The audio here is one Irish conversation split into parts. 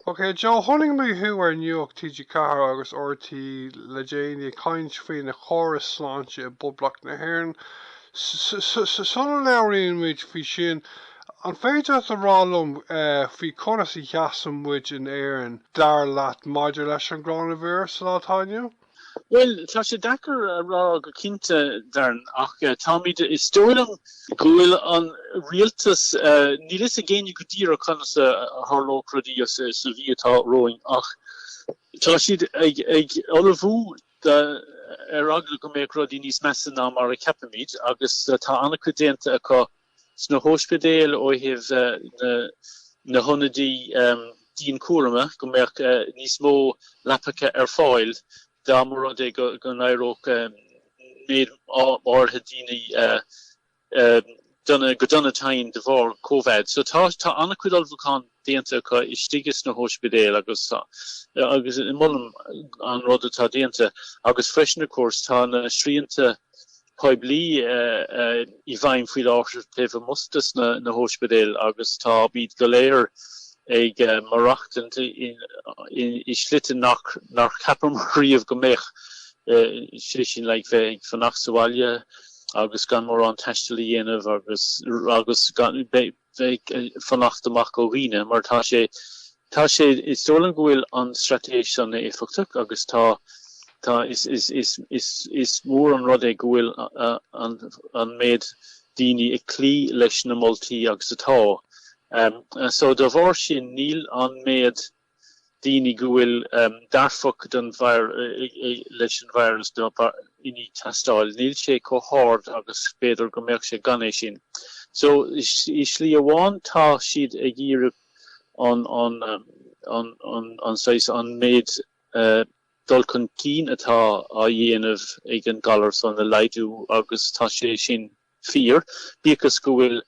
Okay, Joe, honning me who are New TG Car agus RT Legend, kind fee na chóras sláinte bublach na Éirinn. Son leiríonn muid fi sin an féidir a rálum fi Cúrsaí cheasam muid in Éirinn dar leat maidir leis an gCoróinvíreas látáinniu? Well, tá sé dachar rá go cinnte darn ach táid is tóilm gohfuil an rialtas ní is a géine go dtír chuna tharlócrodí sa bhítá roing ach tá siad ag olabhú agla go méid rodí níos measa ná mar a ceapamid agus tá anna chu déanta acu sna hóspedéal ó hih na honadí dín cuarama go méid níos mó lepacha fáil da mar go nairok made orthe dini donna tain de vor COVID. So tá anna cuidal vulkan déanta ka istigus na hospedéal agus in mullum an rod tá déanta agus freshna course tá na sríanta poibli I bhaim fui áir pleh mustas na hospedéal agus tá bíd go léir ag marachtan I slitten nach capamaríomh go méich sin le bheith fan nach sahaile agus gan mór an teisteli dhéanamh agus gan fannachtamach go riine mar tá sé is stolen gohfuil an stratéis an éfachtach agus tá is mór an rud é gohfuil an méid daoine ag clí leis na moltúltaí agus atá. So da bhór sin níl an méid daoine gohfuil darfach den leis an virus iní testáil. Níl sé có háard agus féidir go mbeadh sé gan é sin. So is slí amháin tá siad ag iarú an méid dul chun cín atá a dhéanamh ag an galar san na leidú agus tá sé sin fíor. Bíchas go bhfuil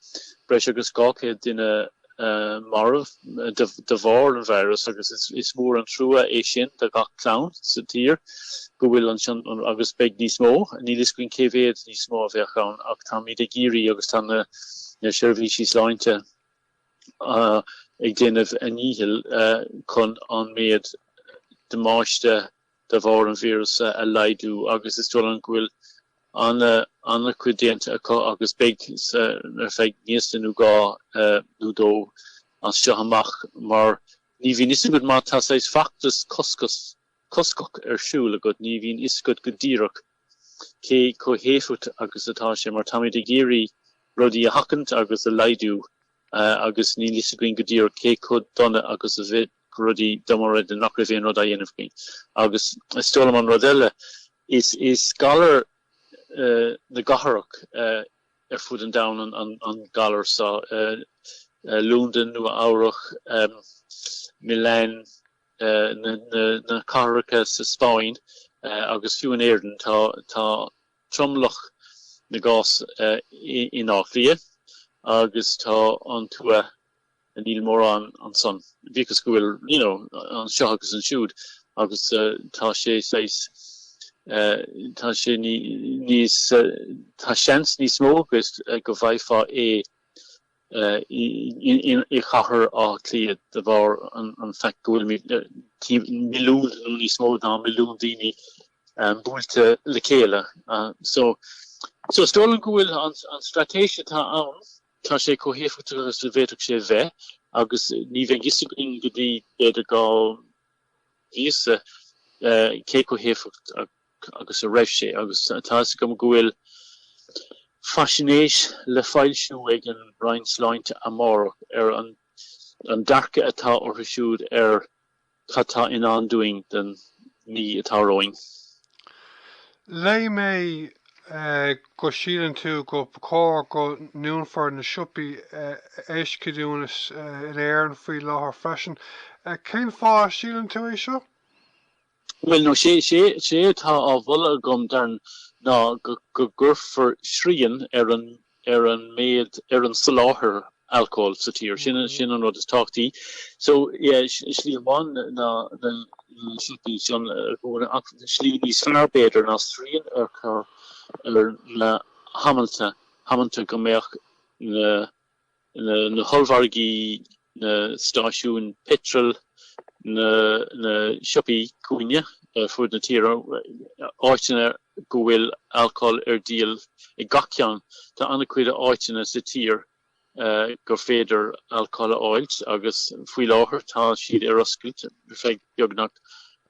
breis agus gáchéad duine marv de bhór an virus agus is mór an trúa é sin de gach clown sa tír go bhfuil an agus beag níos mó ní is gon céhéad níos mó a bheitchan ach tá míad ag géirí agus tá na seirbhísí sláinte ag déanamh aníhil chun an méad de máiste de bhór an vírus a leidú agus is an gohfuil anna cuidéanta agus beag feig níostan gá dó an seohamach mar ní bhín is go má tá éis factus coscoch siúla go ní bhín is go díireach cé có héfut agus atá sé mar táid a géirí rudí a hacant agus a leidú agus ní is go díir cé chud donna agus a bheit rudí domara den nach bhéon rud a dhéanamh gin agus stolam an rodile is galar na gaharach fud an down an galar sa Lúndan nu áireach Milan na carracha sa Spáin agus fiú an Éirinn tá tromlach na gás in áfria agus tá an tua an níl mór an son bhíchas go bhfuil an seo agus an siúd agus tá sé seis tá sé tá seans níos mó agus go bhaidfá é I chachar á clíad de bhar an feic gohfuil milliún níos mó ná milliún daoine búilte le chéile. So stolan gohfuil an stratéise tá ann tá sé cóhéfachtach agus le bhéadach sé bheith agus ní bheith gistigin go dtí beidir gá víosa cé cóhéfacht agus a raibh sé agus tá go gohfuil fascinéis le fáilsú ag an Brian sláinte amach an darcha atá ortha siúd chattá in andoing den ní atá roing. Lei mé go sílan tú go cá go nuúnfar na siúpi éisciúnas in Éirinn faoi láthair freisin. Cén fá sílan tú é seo? Well no sé tá á bhla gom darn ná go gurfar srían an méid an saláthir alcohol sa tír sin an rud is táchtaí. So slí amháin na siúpi sin slí níos fearr beidir ná srían ar le hamalta go mbeadh na holbhargaí na stáisiún petrol na shoppi cúine fuair na tíre áiteanna go bhfuil alcohol díal I gachan tá anna cuid áiteanna sa tír gur féidir alcohol áilt agus faoi láthair tá siad ar oscailt feadh beagnach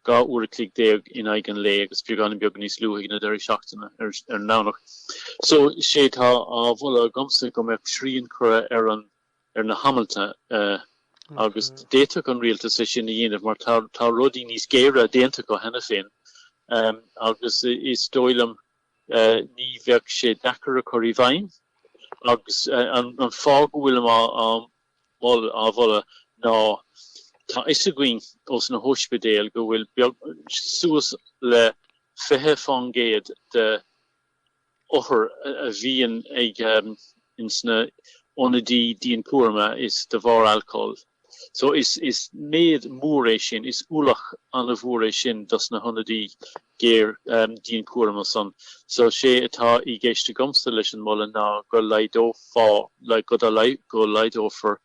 ga uair clic déag in aigen lé agus beag an beag níos luúthaí na deirí seachtainna ar nánach. So sé tá á bhfuil gomsa go mbeadh sríonn cura ar na Hamilton agus déiteach an rialtas sé sin na dhéanamh mar tá rudaí níos géire déanta go hena féin agus is dóilm ní bheadh sé dechar a Coróinvíreas agus an fág bhfuil á bhfuil ná tá is a gcuin os na hospidéal go bhfuil beag suas le fithe fangéad de other a bhíon ag in sna onadí dín cuarma is de bhar alcohol. So is méad mór sin, is úlach an a bhór sin dus na honadí géir dín cuarma son. So sé atá I géiste gomsta leis an molla ná go Raidió fá le go Raidió for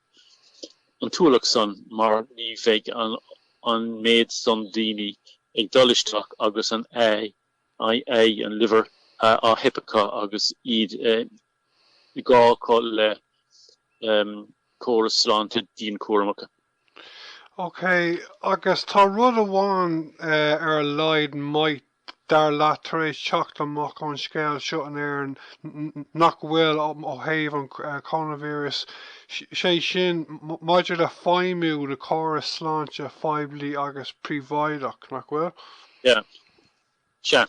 an túlach son mar ní bheith an méad son daoine ag dolisteach agus an an liver a hippacha agus iad gá call le chóras sláinte dín cuarmacha. Okay, agus tá rud amháin ar leid maiid dar leat tar éis teacht amach an scéal seo an Éirinn nach bhfuil ó thaobh an córóinvíreas sé sin maidir le feimimiú de chóras sláinte feidhmlí agus príomhmhaidach nach bhfuil? Yeah. Tja.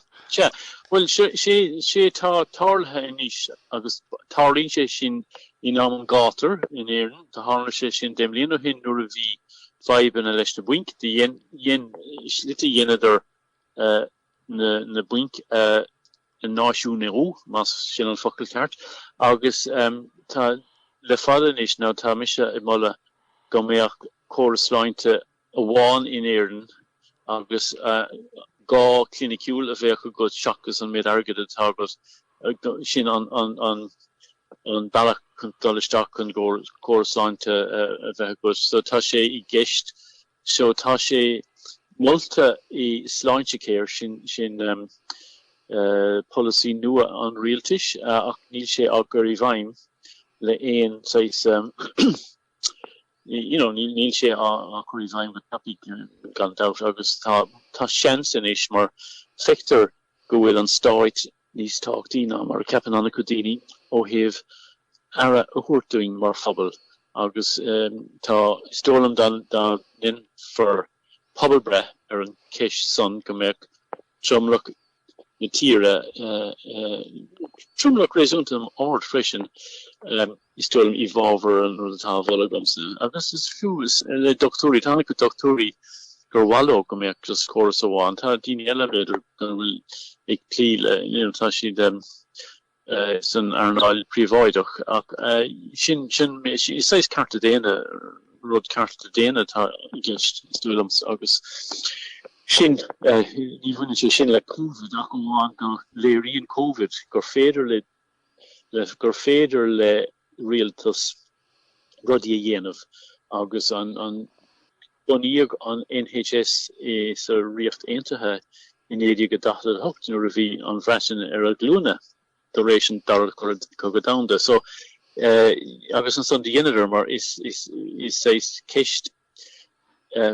Well, sé tá tarlathe inis agus tarlíonn sé sin in am gátar in Éirinn, tá tharla sé sin déimlíonn ó hin nuair a bhí feibhena leis na buinc, slite dhéanaidir na buinc in náisiún Euro, mas sin an focail ceart, agus tá le fada inis ná tá mise I molla go mbeadh chóras sláinte amháin in Éirinn agus gá cliniciúil a bheith go seachas an méid airgid atá sin an bailach dolisteach an chóras sláinte a bheith go. So tá sé I gceist, so tá sé molta I sláinte céir sin policy nua an rialtais ach níl sé á Coróinvíreas le éon sais níl sé á Coróinvíreas go capi gan dát agus tá seans inis mar feictar go bhfuil an stáit níos táchtaí ná mar ceapan anna go daoine ó thaobh ara a thuairtúing mar phobal agus tá stólam dá nin for pobal breth ar an ceis son go mbeadh tromlach na tíre tromlach réasúnta ard freisin is stólam I bhábhar an rud atá bhla gomsa agus is fiús le doctórí tána go doctórí gur bhalló go mbeadh just chóras amháin tá daoine eile beidir gan bhfuil ag clí le tá siad san ar an áil príomhmhaidach ach sin is sais carta déana rud carta déana tá gist stúlams agus sin ní bhaine sé sin le COVID ach amháin go léiríonn COVID gur féidir le rialtas rudí a dhéanamh agus an buníag an NHS sa riocht aontaithe in éidir go dachad hocht nuair a bhí an bhreisin ar a glúna do rééis an dar go damda. So agus an son dhéanaidir mar is sais ceist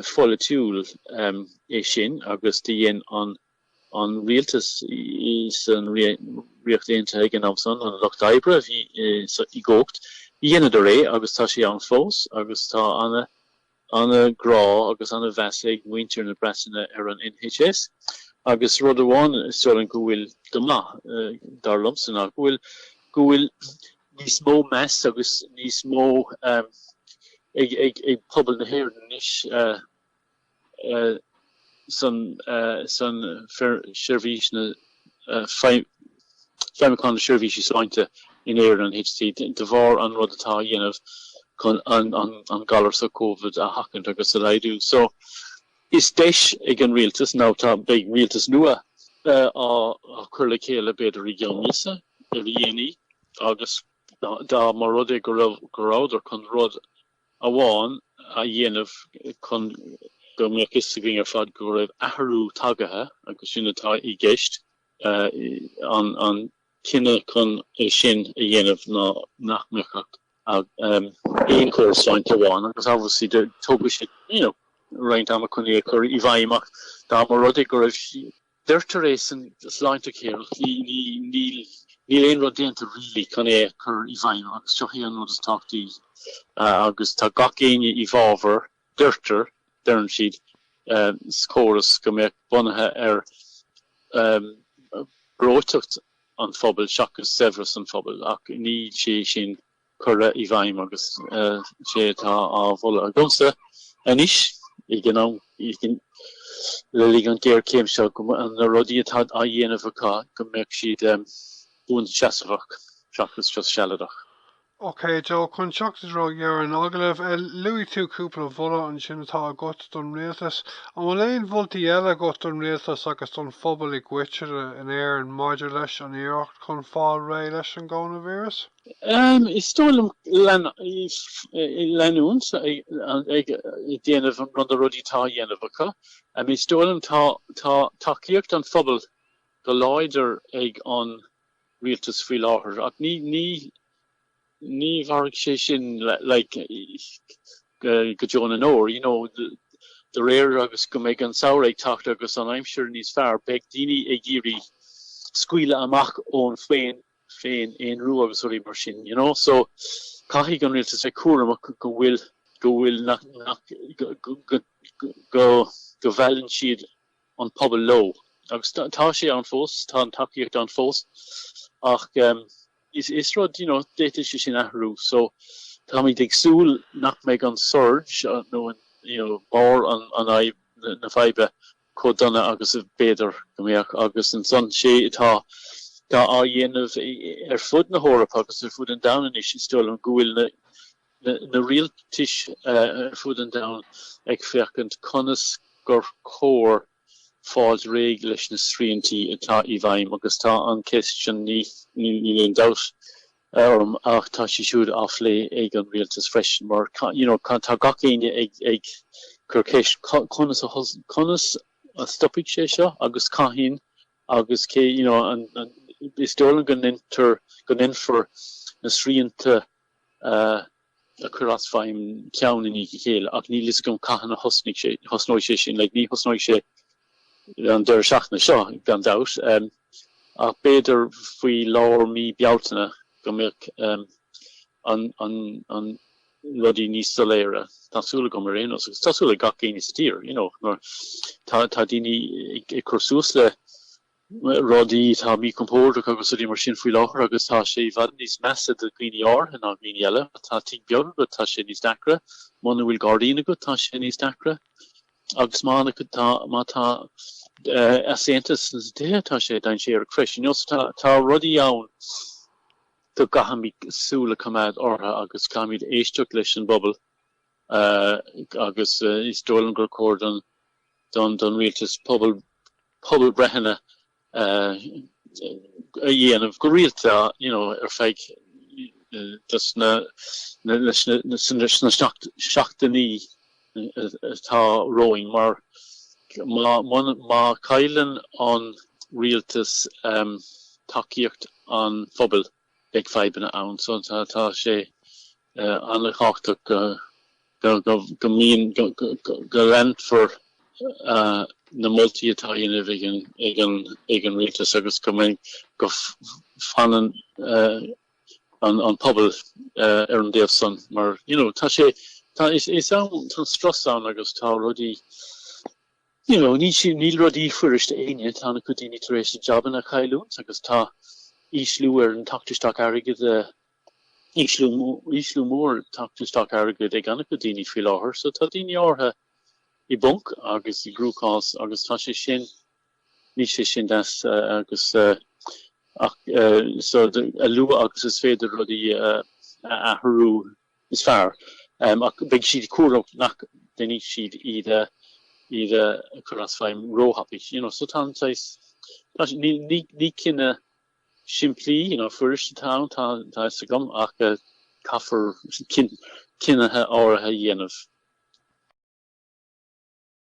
fola túúl é sin agus dhéan an rialtas is an riocht aontaithe gan amson an locht Aibreáin I ggócht dhéanaidir é agus tá sé an fós agus tá anna grá agus anna bheitsaigh muintir na bresanna ar an NHS agus rud amháin stoilm go bhfuil domla dar lumsan ach go bhfuil níos mó meas agus níos mó ag pobal na hÉirinn inis san seirbhís na feimicán na seirbhísí sláinte in Éirinn an HT de bhar an rud atá dhéanamh chun an galar sa COVID a hacant agus a Raidió. So is deis ag an rialtas ná tá beag rialtas nua a chur le chéile beidir I gceanníosa a bhíonaí agus dá mar rud ag go ráidir chun rud amháin a dhéanamh chun go mé kisting fad go raibh ahrú tagathe agus sinna tá I gceist an cinenne chun é sin a dhéanamh nach meach éon chóir sláinte bháin agus obviously de tóga sé roiint am chun é chur I bhaimach dá mar rud go raibh deirtar éis an sláinte céal níl éon rud déanta rilí chun é chur I bhaim agus teochaí an rud is táchtaí agus tá gach éine I bhábhar deirtar dearn siad córas go mbeadh bunathe bróteacht an phobal seachas severas an phobal ach ní sé sin chur I bhaim agus sé tá á bhla a gomsa anis I gin le an géir céim seo an rodí atá a dhéanamh acha go mbeadh siad bún seasafach seachas just sealadach. Okay, Joe, chun seachtas rá Éirinn agaibh luí tú cúpla bhla an sin atá agat don rialtas an bhfuil éon bhultaí eile agat don rialtas agus don phobal I gcuitear in Éirinn maidir leis an iarracht chun fáil ré leis an gCoróinvíreas? Is tóilm leanún ag déanamh an rud a rudí tá dhéanamh acha is tóilm tá cíocht an phobal go láidir ag an rialtas faoi láthair ach ní bharg sé sin go John an óir, the réir agus go méid an saoir ag tacht agus an aimsir níos fearr beag daoine ag géirí scuile amach ón féin éon rú agus orí mar sin, so caithfidh an rialtas bheith cuaramach go bhfuil go bheileann siad an pobal ló agus tá sé an fós tá an takeíocht an fós ach is rud déite sé sin ahrú so tá mí ag súil nach méid an surge nó bar an aib na feibe códanna agus a béidir go mbeadh agus an son sé tá a dhéanamh fud na hórap agus fud an dain is still an gúil na rialtis fud an dain ag fechant conas gur chóir fáilt réig leis na sríontí atá I bhaim agus tá an question ní dat ach tá sé siúd aflé ag an rialtas freisin mar tá gach éine ag chur conas a stopig sé seo agus caithín agus cé is dólan go ninfar na sríonta a churás fáim ceann in ige chéile ach ní lis gom caihan a hosnóid sé sin ní hosnóid sé an deir seachna seo gan dat ach beidir faoi láir mí bealtaine go mbeadh an rudí níos soléire tásúla go mar réanos agus tásúla gach céine sa tír mar tá daoine ag chursús le rodí tá mí compórach agus dí mar sin faoi láthir agus tá sé bhd níos measa a glíní ár in an glíní eile tá tí beag go tá sé níos dacra mna bhfuil gardína go tá sé níos dacra agus mána go tá aséantas dé tá sé dain sé ar freisin tá rudí ann do gahan mí súla cumad ortha agus caimid éisteach leis an bpobal agus is dólan gur cóir don rialtas pobal breithine a dhéanamh go rialta ar feig na seachtaní tá roing mar má caiileann an rialtas takeíocht an phobal ag feibanna ann so tá sé anlaáchtach go mín go rent for na multi atá dhéanamh ag an rialtas agus go mbeadh go fanan an phobal ar an déobh son mar tá sé is an tá stras an agus tá rudí níl rudí fuiriste aine tána go dtíine tar éis joban a chailún agus tá íslú ar an tactisteach aige íslú mór tactisteach aige ag anna go dtíine fi láthair so tá daoine ortha I bunk agus I grúchás agus tá sé sin ní sé sin des agus so a lua agus is féidir rudí ahrú is fearr ach beag siad cuaach nach déní siad iad churás fáim róhapi so tá ní cinenne siimplí fuiriste tá sa gom ach caafar cinnethe áirithe dhéanamh